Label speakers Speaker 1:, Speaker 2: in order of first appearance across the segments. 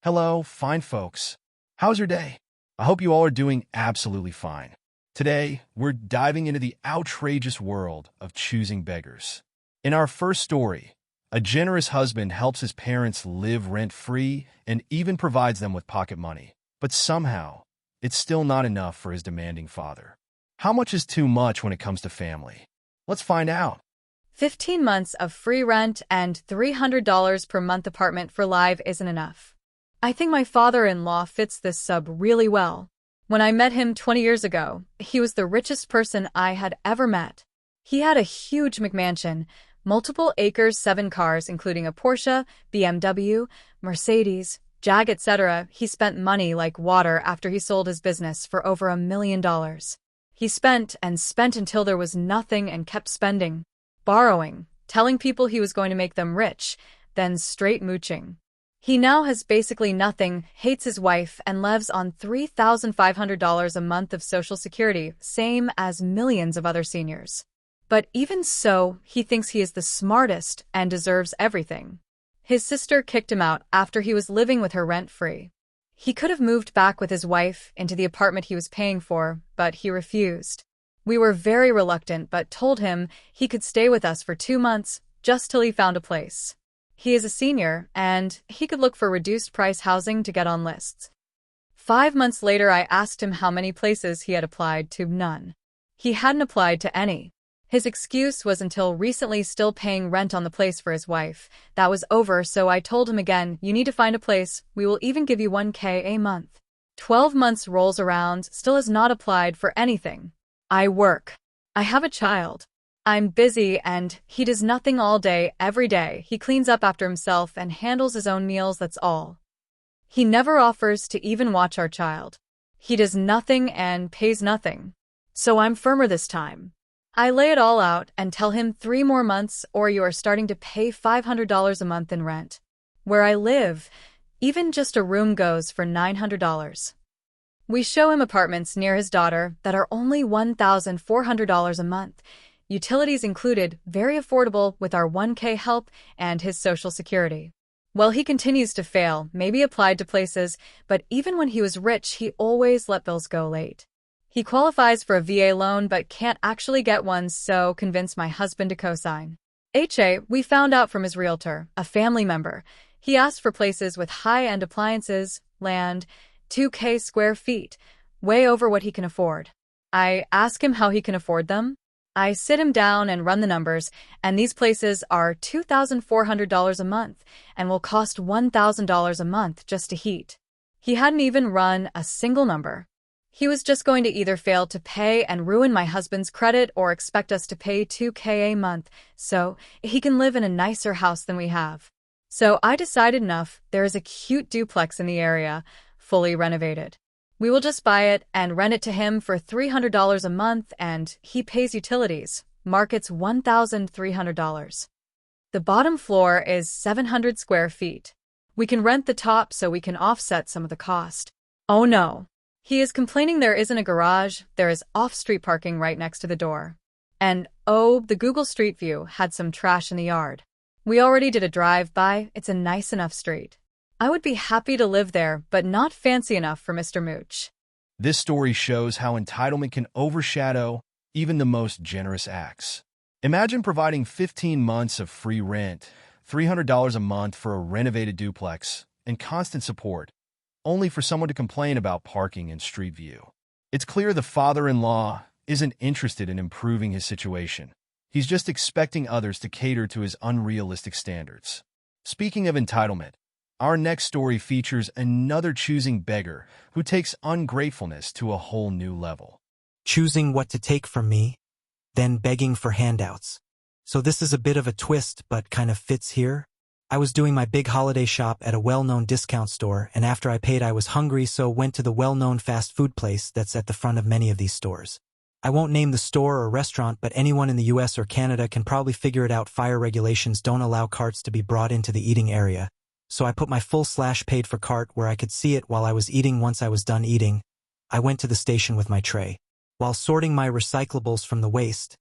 Speaker 1: Hello, fine folks. How's your day? I hope you all are doing absolutely fine. Today, we're diving into the outrageous world of choosing beggars. In our first story, a generous husband helps his parents live rent-free and even provides them with pocket money. But somehow, it's still not enough for his demanding father. How much is too much when it comes to family? Let's find out.
Speaker 2: 15 months of free rent and $300 per month apartment for live isn't enough. I think my father-in-law fits this sub really well. When I met him 20 years ago, he was the richest person I had ever met. He had a huge McMansion, multiple acres, 7 cars, including a Porsche, BMW, Mercedes, Jag, etc. He spent money like water after he sold his business for over $1 million. He spent and spent until there was nothing and kept spending, borrowing, telling people he was going to make them rich, then straight mooching. He now has basically nothing, hates his wife, and lives on $3,500 a month of Social Security, same as millions of other seniors. But even so, he thinks he is the smartest and deserves everything. His sister kicked him out after he was living with her rent-free. He could have moved back with his wife into the apartment he was paying for, but he refused. We were very reluctant but told him he could stay with us for 2 months, just till he found a place. He is a senior, and he could look for reduced-price housing to get on lists. 5 months later, I asked him how many places he had applied to. None. He hadn't applied to any. His excuse was until recently still paying rent on the place for his wife. That was over, so I told him again, you need to find a place. We will even give you $1,000 a month. 12 months rolls around, still has not applied for anything. I work. I have a child. I'm busy, and he does nothing all day, every day. He cleans up after himself and handles his own meals, that's all. He never offers to even watch our child. He does nothing and pays nothing. So I'm firmer this time. I lay it all out and tell him 3 more months or you are starting to pay $500 a month in rent. Where I live, even just a room goes for $900. We show him apartments near his daughter that are only $1,400 a month. Utilities included, very affordable with our $1,000 help and his Social Security. Well, he continues to fail, maybe applied to places, but even when he was rich, he always let bills go late. He qualifies for a VA loan but can't actually get one, so convinced my husband to co-sign. We found out from his realtor, a family member. He asked for places with high-end appliances, land, 2,000 square feet, way over what he can afford. I ask him how he can afford them. I sit him down and run the numbers, and these places are $2,400 a month and will cost $1,000 a month just to heat. He hadn't even run a single number. He was just going to either fail to pay and ruin my husband's credit or expect us to pay $2,000 a month so he can live in a nicer house than we have. So I decided enough, there is a cute duplex in the area, fully renovated. We will just buy it and rent it to him for $300 a month, and he pays utilities. Market's $1,300. The bottom floor is 700 square feet. We can rent the top so we can offset some of the cost. Oh no. He is complaining there isn't a garage, there is off-street parking right next to the door. And oh, the Google Street View had some trash in the yard. We already did a drive-by, it's a nice enough street. I would be happy to live there, but not fancy enough for Mr. Mooch.
Speaker 1: This story shows how entitlement can overshadow even the most generous acts. Imagine providing 15 months of free rent, $300 a month for a renovated duplex, and constant support, only for someone to complain about parking and street view. It's clear the father-in-law isn't interested in improving his situation. He's just expecting others to cater to his unrealistic standards. Speaking of entitlement, our next story features another choosing beggar who takes ungratefulness to a whole new level.
Speaker 3: Choosing what to take from me, then begging for handouts. So this is a bit of a twist, but kind of fits here. I was doing my big holiday shop at a well-known discount store, and after I paid I was hungry, so went to the well-known fast food place that's at the front of many of these stores. I won't name the store or restaurant, but anyone in the US or Canada can probably figure it out. Fire regulations don't allow carts to be brought into the eating area. So I put my full/paid-for cart where I could see it while I was eating. Once I was done eating, I went to the station with my tray. While sorting my recyclables from the waste,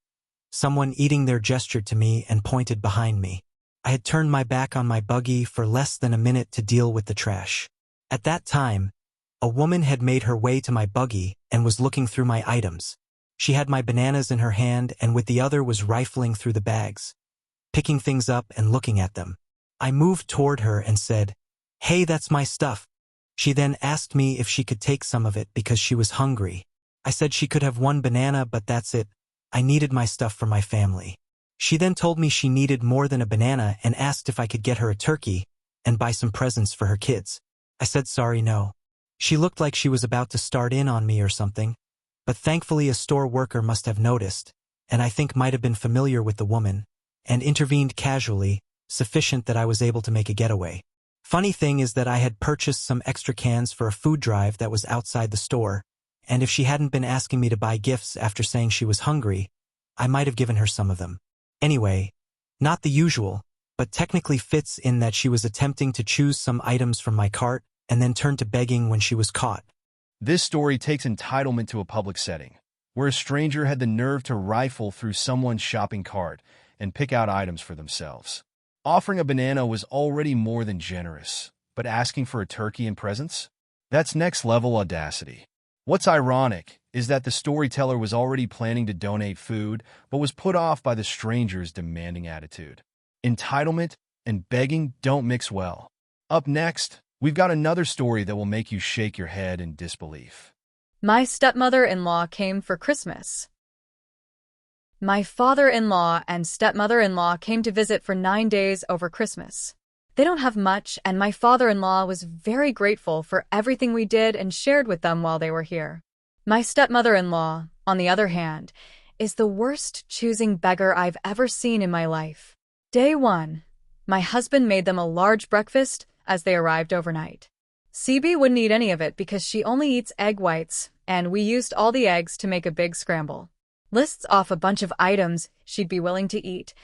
Speaker 3: someone eating there gestured to me and pointed behind me. I had turned my back on my buggy for less than a minute to deal with the trash. At that time, a woman had made her way to my buggy and was looking through my items. She had my bananas in her hand and with the other was rifling through the bags, picking things up and looking at them. I moved toward her and said, "Hey, that's my stuff." She then asked me if she could take some of it because she was hungry. I said she could have one banana, but that's it. I needed my stuff for my family. She then told me she needed more than a banana and asked if I could get her a turkey and buy some presents for her kids. I said sorry, no. She looked like she was about to start in on me or something, but thankfully a store worker must have noticed, and I think might have been familiar with the woman, and intervened casually, sufficient that I was able to make a getaway. Funny thing is that I had purchased some extra cans for a food drive that was outside the store, and if she hadn't been asking me to buy gifts after saying she was hungry, I might have given her some of them. Anyway, not the usual, but technically fits in that she was attempting to choose some items from my cart and then turned to begging when she was caught.
Speaker 1: This story takes entitlement to a public setting, where a stranger had the nerve to rifle through someone's shopping cart and pick out items for themselves. Offering a banana was already more than generous, but asking for a turkey and presents? That's next-level audacity. What's ironic is that the storyteller was already planning to donate food, but was put off by the stranger's demanding attitude. Entitlement and begging don't mix well. Up next, we've got another story that will make you shake your head in disbelief.
Speaker 2: My stepmother-in-law came for Christmas. My father-in-law and stepmother-in-law came to visit for 9 days over Christmas. They don't have much, and my father-in-law was very grateful for everything we did and shared with them while they were here. My stepmother-in-law, on the other hand, is the worst choosing beggar I've ever seen in my life. Day 1, my husband made them a large breakfast as they arrived overnight. CB wouldn't eat any of it because she only eats egg whites, and we used all the eggs to make a big scramble. Lists off a bunch of items she'd be willing to eat,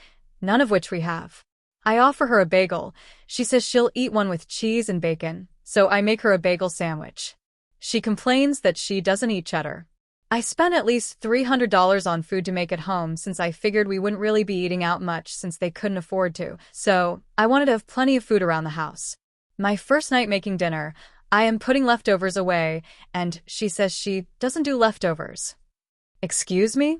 Speaker 2: none of which we have. I offer her a bagel. She says she'll eat one with cheese and bacon, so I make her a bagel sandwich. She complains that she doesn't eat cheddar. I spent at least $300 on food to make at home since I figured we wouldn't really be eating out much since they couldn't afford to, so I wanted to have plenty of food around the house. My first night making dinner, I am putting leftovers away, and she says she doesn't do leftovers. Excuse me?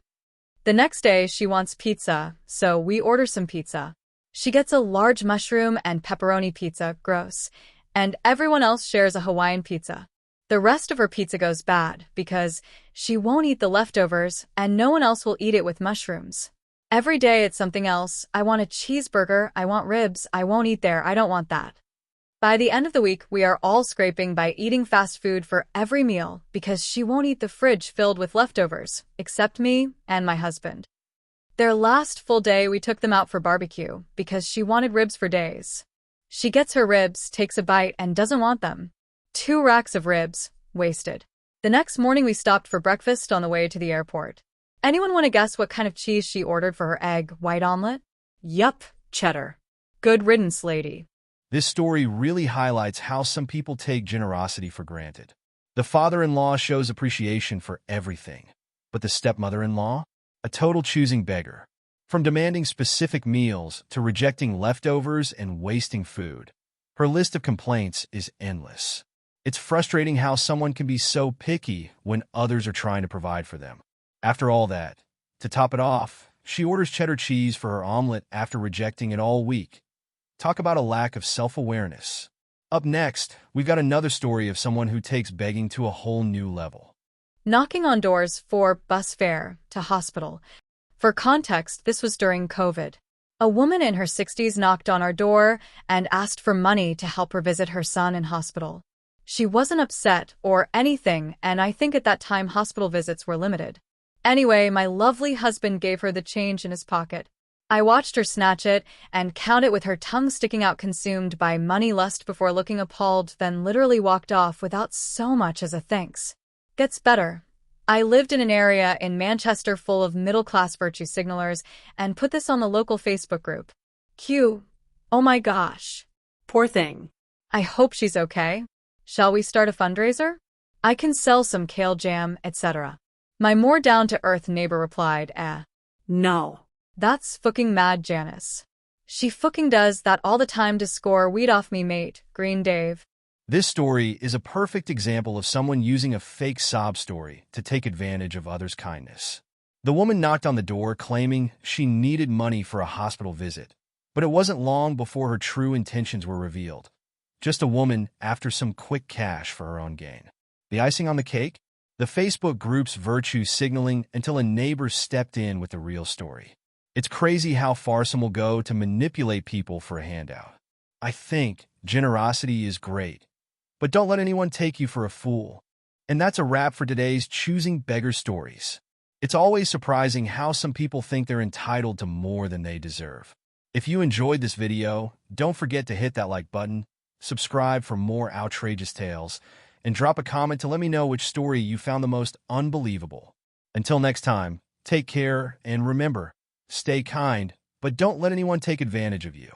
Speaker 2: The next day, she wants pizza, so we order some pizza. She gets a large mushroom and pepperoni pizza, gross, and everyone else shares a Hawaiian pizza. The rest of her pizza goes bad because she won't eat the leftovers and no one else will eat it with mushrooms. Every day it's something else. I want a cheeseburger, I want ribs, I won't eat there, I don't want that. By the end of the week, we are all scraping by eating fast food for every meal because she won't eat the fridge filled with leftovers, except me and my husband. Their last full day, we took them out for barbecue because she wanted ribs for days. She gets her ribs, takes a bite, and doesn't want them. 2 racks of ribs, wasted. The next morning, we stopped for breakfast on the way to the airport. Anyone want to guess what kind of cheese she ordered for her egg white omelet? Yup, cheddar. Good riddance, lady.
Speaker 1: This story really highlights how some people take generosity for granted. The father-in-law shows appreciation for everything, but the stepmother-in-law? A total choosing beggar. From demanding specific meals to rejecting leftovers and wasting food, her list of complaints is endless. It's frustrating how someone can be so picky when others are trying to provide for them. After all that, to top it off, she orders cheddar cheese for her omelet after rejecting it all week. Talk about a lack of self-awareness. Up next, we've got another story of someone who takes begging to a whole new level.
Speaker 2: Knocking on doors for bus fare to hospital. For context, this was during COVID. A woman in her 60s knocked on our door and asked for money to help her visit her son in hospital. She wasn't upset or anything, and I think at that time hospital visits were limited. Anyway, my lovely husband gave her the change in his pocket. I watched her snatch it and count it with her tongue sticking out, consumed by money lust before looking appalled, then literally walked off without so much as a thanks. Gets better. I lived in an area in Manchester full of middle-class virtue signalers and put this on the local Facebook group. Q. Oh my gosh.
Speaker 4: Poor thing.
Speaker 2: I hope she's okay. Shall we start a fundraiser? I can sell some kale jam, etc. My more down-to-earth neighbor replied,
Speaker 4: No.
Speaker 2: That's fucking mad, Janice. She fucking does that all the time to score weed off me, mate, Green Dave.
Speaker 1: This story is a perfect example of someone using a fake sob story to take advantage of others' kindness. The woman knocked on the door claiming she needed money for a hospital visit, but it wasn't long before her true intentions were revealed. Just a woman after some quick cash for her own gain. The icing on the cake? The Facebook group's virtue signaling until a neighbor stepped in with the real story. It's crazy how far some will go to manipulate people for a handout. I think generosity is great, but don't let anyone take you for a fool. And that's a wrap for today's Choosing Beggars stories. It's always surprising how some people think they're entitled to more than they deserve. If you enjoyed this video, don't forget to hit that like button, subscribe for more outrageous tales, and drop a comment to let me know which story you found the most unbelievable. Until next time, take care and remember, stay kind, but don't let anyone take advantage of you.